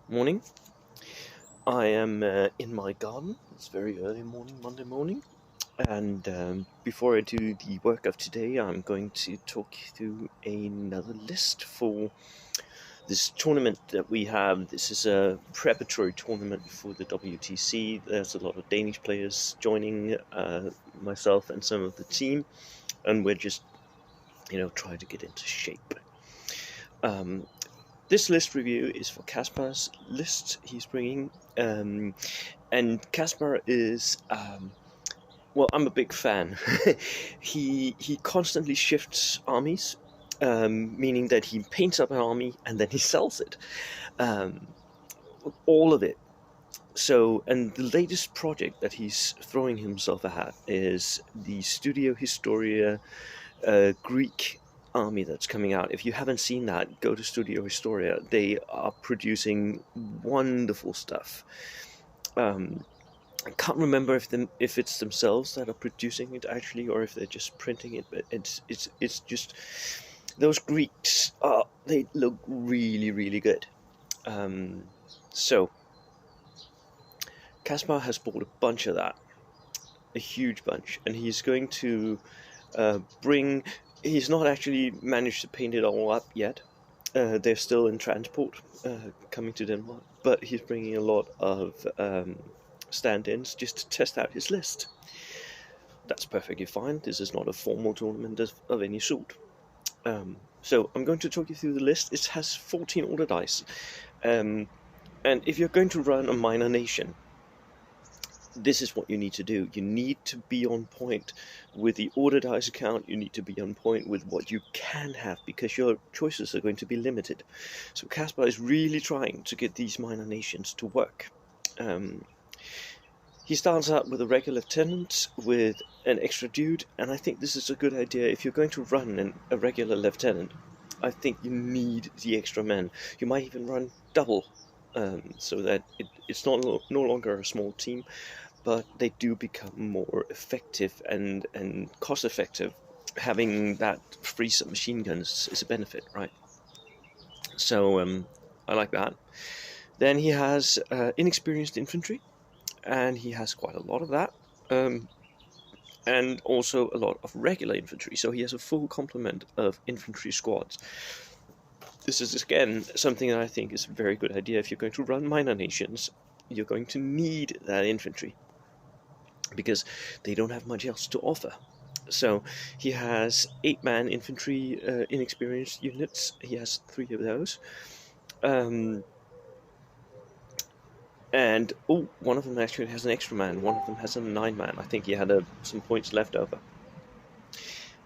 Morning. I am in my garden. It's very early morning, Monday morning. And before I do the work of today, I'm going to talk you through another list for this tournament that we have. This is a preparatory tournament for the WTC. There's a lot of Danish players joining myself and some of the team, and we're just, trying to get into shape. This list review is for Kaspar's list he's bringing. And Kaspar is, well, I'm a big fan. He constantly shifts armies, meaning that he paints up an army and then he sells it. All of it. So, and the latest project that he's throwing himself at is the Studio Historia Greek army that's coming out. If you haven't seen that, go to Studio Historia. They are producing wonderful stuff. I can't remember if it's themselves that are producing it actually, or if they're just printing it. But it's just those Greeks. They look really, really good. So Kaspar has bought a bunch of that, a huge bunch, and he's going to bring. He's not actually managed to paint it all up yet. They're still in transport coming to Denmark, but he's bringing a lot of stand-ins just to test out his list. That's perfectly fine. This is not a formal tournament of any sort. So I'm going to talk you through the list. It has 14 order dice. And if you're going to run a minor nation, this is what you need to do. You need to be on point with the order dice account. You need to be on point with what you can have, because your choices are going to be limited. So Kaspar is really trying to get these minor nations to work. He starts out with a regular lieutenant with an extra dude, and I think this is a good idea. If you're going to run a regular lieutenant, I think you need the extra men. You might even run double, so that it's no longer a small team, but they do become more effective and cost effective. Having that free submachine guns is a benefit, right? So I like that. Then he has inexperienced infantry, and he has quite a lot of that, and also a lot of regular infantry. So he has a full complement of infantry squads. This is again something that I think is a very good idea. If you're going to run minor nations, you're going to need that infantry, because they don't have much else to offer. So he has 8-man infantry inexperienced units. He has 3 of those. And one of them actually has an extra man. One of them has a 9-man. I think he had some points left over.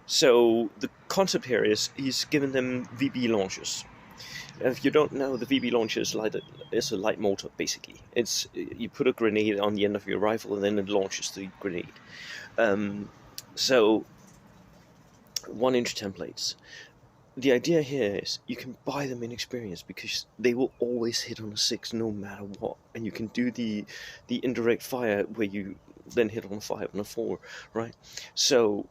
So the concept here is he's given them VB launchers. If you don't know, the VB launcher is a light mortar, basically. It's you put a grenade on the end of your rifle and then it launches the grenade. So 1-inch templates. The idea here is you can buy them inexperienced because they will always hit on a 6 no matter what, and you can do the indirect fire where you then hit on a 5 and a 4, right? So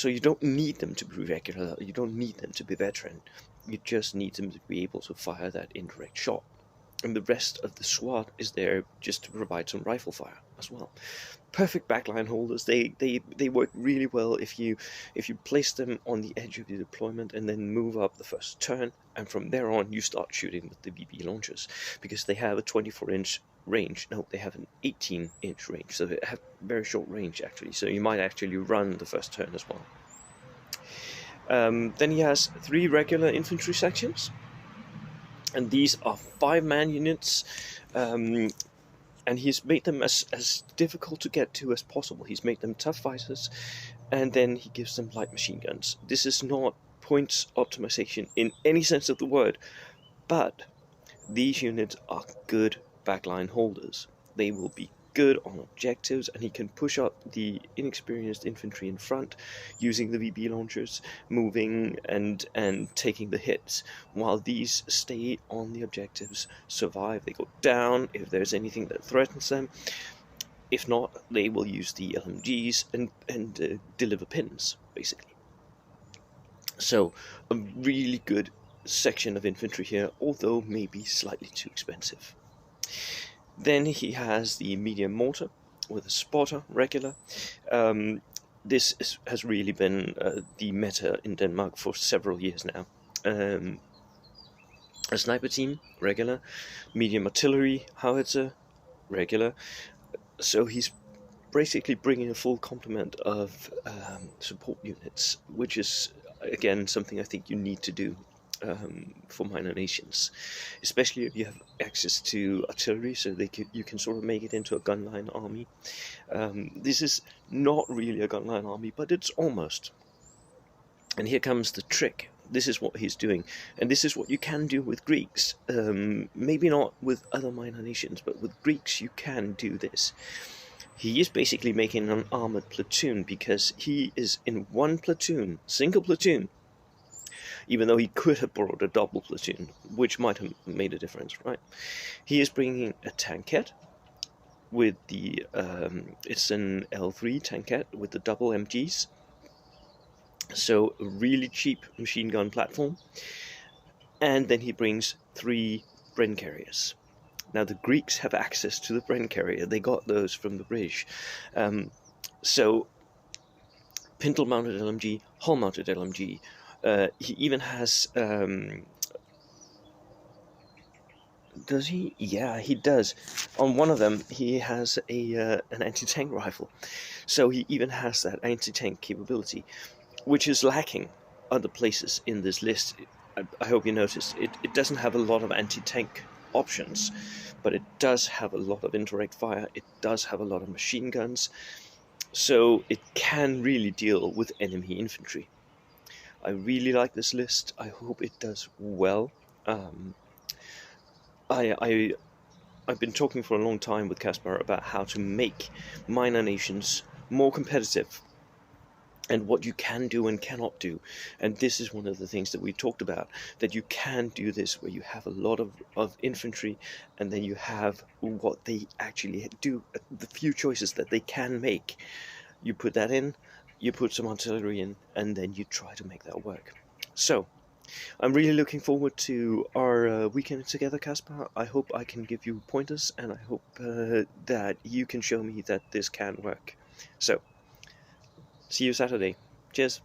you don't need them to be regular, you don't need them to be veteran, you just need them to be able to fire that indirect shot. And the rest of the squad is there just to provide some rifle fire as well. Perfect backline holders. They work really well if you place them on the edge of your deployment and then move up the first turn, and from there on you start shooting with the VB launchers, because they have a 24-inch range. No, they have an 18-inch range, so they have very short range actually. So you might actually run the first turn as well. Then he has 3 regular infantry sections, and these are 5-man units. And he's made them as difficult to get to as possible. He's made them tough fighters, and then he gives them light machine guns. This is not points optimization in any sense of the word, but these units are good backline holders. They will be good on objectives, and he can push up the inexperienced infantry in front using the VB launchers, moving and taking the hits, while these stay on the objectives, survive. They go down if there's anything that threatens them. If not, they will use the LMGs and deliver pins, basically. So a really good section of infantry here, although maybe slightly too expensive. Then he has the medium mortar with a spotter regular. This has really been the meta in Denmark for several years now. A sniper team regular, medium artillery howitzer regular. So he's basically bringing a full complement of support units, which is again something I think you need to do for minor nations, especially if you have access to artillery, so you can sort of make it into a gunline army. This is not really a gunline army, but it's almost. And here comes the trick. This is what he's doing, and this is what you can do with Greeks. Maybe not with other minor nations, but with Greeks you can do this. He is basically making an armored platoon, because he is in one platoon, single platoon, even though he could have brought a double platoon, which might have made a difference, right? He is bringing a tankette with the, it's an L3 tankette with the double MGs, so a really cheap machine gun platform, and then he brings 3 Bren carriers. Now the Greeks have access to the Bren carrier, they got those from the British, so pintle-mounted LMG, hull-mounted LMG. He even has, does he? Yeah, he does. On one of them, he has an anti-tank rifle. So he even has that anti-tank capability, which is lacking other places in this list. I hope you noticed. It doesn't have a lot of anti-tank options, but it does have a lot of indirect fire. It does have a lot of machine guns. So it can really deal with enemy infantry. I really like this list. I hope it does well. I've been talking for a long time with Kaspar about how to make minor nations more competitive and what you can do and cannot do. And this is one of the things that we talked about, that you can do this where you have a lot of infantry, and then you have what they actually do, the few choices that they can make. You put that in, you put some artillery in, and then you try to make that work. So, I'm really looking forward to our weekend together, Kaspar. I hope I can give you pointers, and I hope that you can show me that this can work. So, see you Saturday. Cheers.